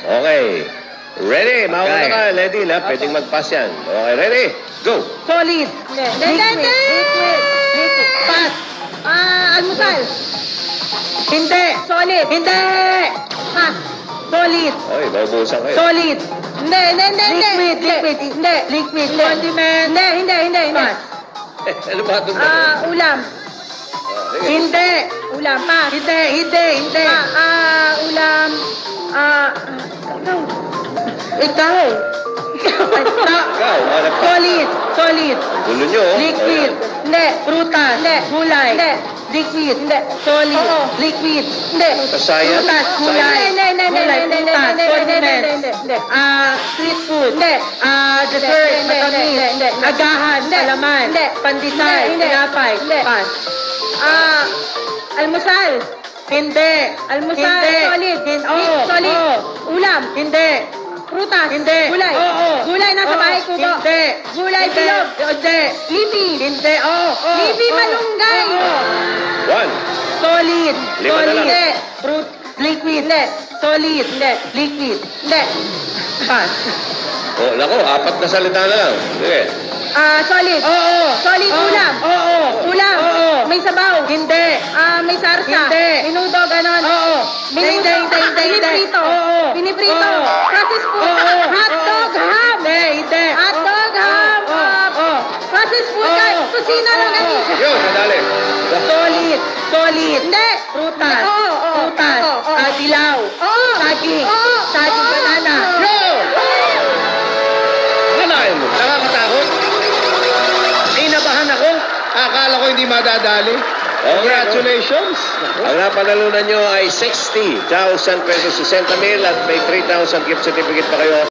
Okay. Ready? Mauna ka, Lady. Pwedeng mag-pass yan. Okay, ready? Go! Solid. Liquid. Pass. Almusal. Hindi. Solid. Hindi. Pass. Solid. Okay, maubusan kayo. Solid. Hindi. Liquid. Hindi. Liquid. Condiment. Hindi. Pass. Ano ba ito? Ulam. Hindi. Ulam. Pass. Hindi. Ulam. Ikaw. Solid. Gulo nyo. Liquid. Hindi. Prutas. Hindi. Gulay. Hindi. Liquid. Hindi. Solid. Liquid. Hindi. Kasayan? Prutas. Gulay. Gulay. Prutas. Condiments. Street food. Hindi. Dessert. Matamis. Agahan. Alaman. Pandesal. Tinapay. Pass. Almusal. Hindi. Almusal. Solid. Solid. Ulam. Hindi. Prutas. Hindi. Gulay. Gulay nasa bahay ko. Hindi. Gulay bilog. Hindi. Lipi. Hindi. Lipi malunggay. 1. Solid. Lima na lang. Hindi. Liquid. Hindi. Solid. Hindi. Liquid. Hindi. Pass. Oh, nako, 4 na salita na lang. Sige. Solid. Solid ulam. Ulam. May sabaw. Hindi. May sarsa. Hindi. Minuto, ganon. Minuto. Piniprito. Piniprito. Processed food. Hotdog, ham. Hindi. Hotdog, ham. Processed food. Kusina lang natin. Yun, nadali. Solid. Hindi. Prutas. Prutas. Dilaw. Saging. Saging banana. Yun! Kanain mo. Nakakatakot. Inabahan ako. Akala ko hindi madadali. Congratulations. Ang napanalunan nyo ay 60,000 pesos, 60,000 at may 3,000 gift certificate pa kayo.